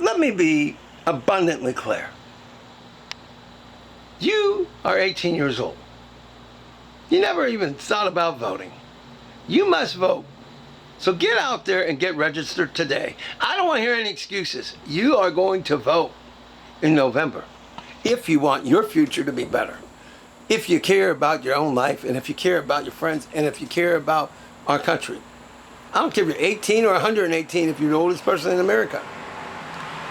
let me be abundantly clear. You are 18 years old. You never even thought about voting. You must vote. So get out there and get registered today. I don't want to hear any excuses. You are going to vote in November if you want your future to be better. If you care about your own life, and if you care about your friends, and if you care about our country. I don't care if you're 18 or 118 if you're the oldest person in America.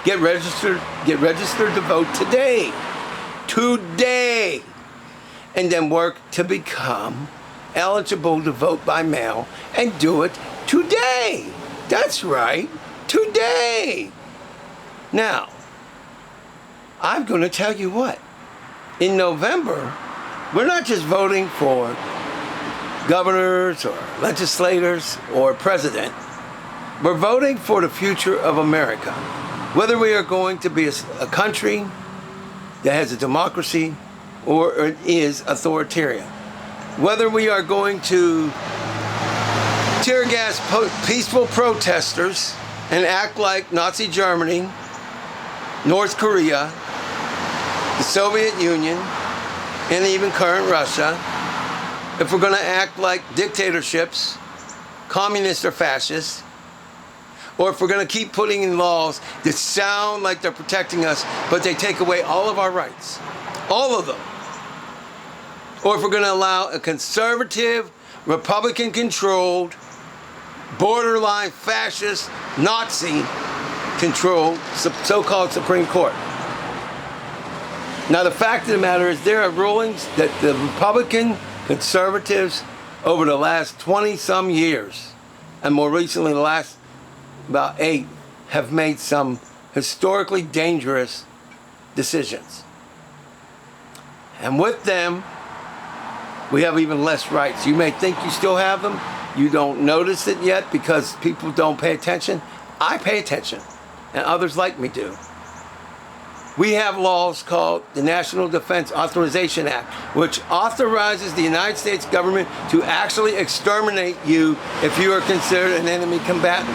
Get registered to vote today. Today. And then work to become eligible to vote by mail and do it today. That's right. Today. Now, I'm going to tell you what. In November, we're not just voting for governors or legislators or president. We're voting for the future of America. Whether we are going to be a country that has a democracy or it is authoritarian. Whether we are going to tear gas peaceful protesters and act like Nazi Germany, North Korea, the Soviet Union, and even current Russia, if we're going to act like dictatorships, communists or fascists, or if we're going to keep putting in laws that sound like they're protecting us, but they take away all of our rights, all of them, or if we're going to allow a conservative, Republican-controlled, borderline fascist, Nazi-controlled so-called Supreme Court. Now, the fact of the matter is there are rulings that the Republican conservatives over the last 20-some years, and more recently the last about 8, have made some historically dangerous decisions. And with them, we have even less rights. You may think you still have them. You don't notice it yet because people don't pay attention. I pay attention, and others like me do. We have laws called the National Defense Authorization Act, which authorizes the United States government to actually exterminate you if you are considered an enemy combatant.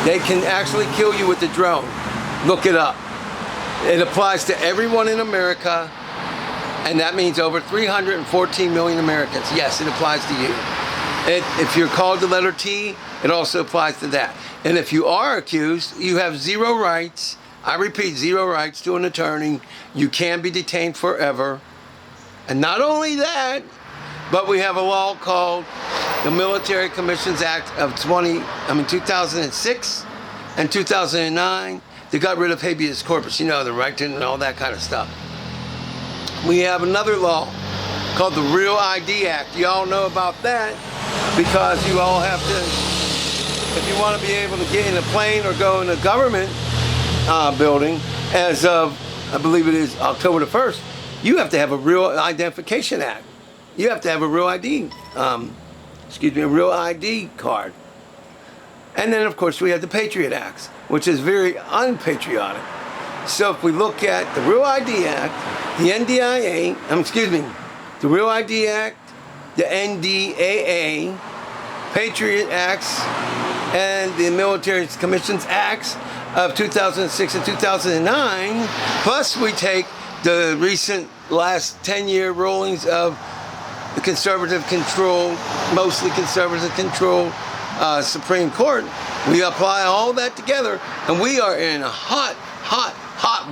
They can actually kill you with a drone. Look it up. It applies to everyone in America, and that means over 314 million Americans. Yes, it applies to you. If you're called the letter T, it also applies to that. And if you are accused, you have 0 rights. I repeat, 0 rights to an attorney. You can be detained forever. And not only that, but we have a law called the Military Commissions Act of 2006 and 2009 that got rid of habeas corpus, you know, the right to and all that kind of stuff. We have another law called the Real ID Act. You all know about that because you all have to, if you want to be able to get in a plane or go in a government building as of, I believe it is October the 1st, you have to have a Real Identification Act. You have to have a Real ID, a Real ID card. And then, of course, we have the Patriot Acts, which is very unpatriotic. So if we look at the Real ID Act, the NDAA, the Real ID Act, the NDAA, Patriot Acts, and the Military Commissions Acts of 2006 and 2009, plus we take the recent last 10-year rulings of the conservative-controlled, mostly conservative-controlled Supreme Court, we apply all that together, and we are in hot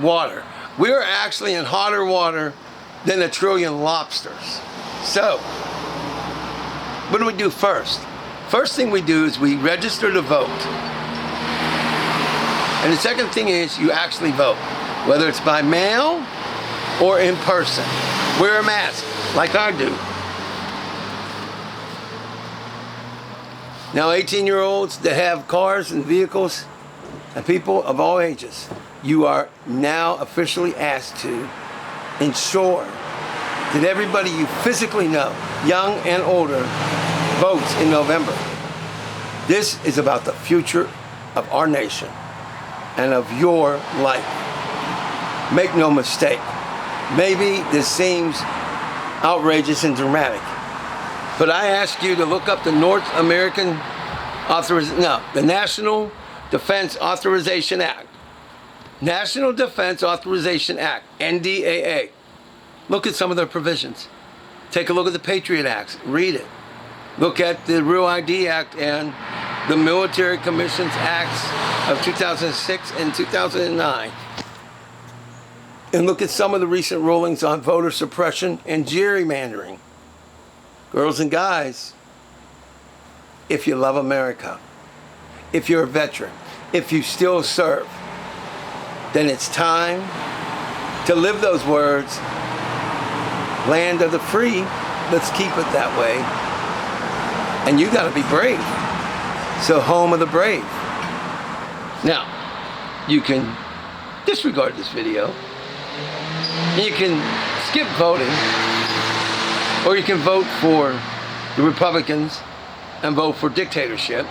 water. We are actually in hotter water than 1 trillion lobsters. So, what do we do first? First thing we do is we register to vote. And the second thing is you actually vote, whether it's by mail or in person. Wear a mask, like I do. Now, 18-year-olds that have cars and vehicles, and people of all ages, you are now officially asked to ensure that everybody you physically know, young and older, votes in November. This is about the future of our nation and of your life. Make no mistake. Maybe this seems outrageous and dramatic, but I ask you to look up the the National Defense Authorization Act. National Defense Authorization Act, NDAA. Look at some of their provisions. Take a look at the Patriot Acts. Read it. Look at the Real ID Act and the Military Commissions Acts of 2006 and 2009. And look at some of the recent rulings on voter suppression and gerrymandering. Girls and guys, if you love America, if you're a veteran, if you still serve, then it's time to live those words. Land of the free, let's keep it that way. And you gotta be brave. So home of the brave. Now, you can disregard this video. You can skip voting, or you can vote for the Republicans and vote for dictatorship.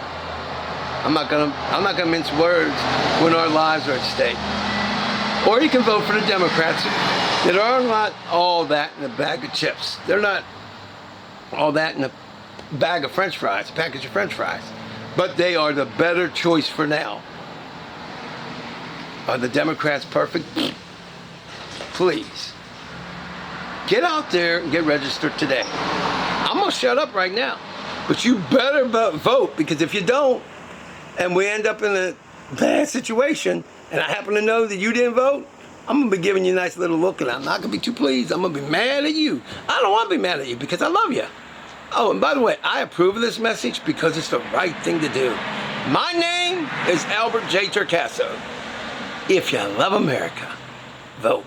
I'm not gonna mince words when our lives are at stake. Or you can vote for the Democrats that are not all that in a bag of chips. They're not all that in a bag of French fries, a package of French fries. But they are the better choice for now. Are the Democrats perfect? Please. Get out there and get registered today. I'm gonna shut up right now. But you better vote, because if you don't, and we end up in a bad situation, and I happen to know that you didn't vote, I'm gonna be giving you a nice little look, and I'm not gonna be too pleased. I'm gonna be mad at you. I don't wanna be mad at you because I love you. Oh, and by the way, I approve of this message because it's the right thing to do. My name is Albert J. Torcaso. If you love America, vote.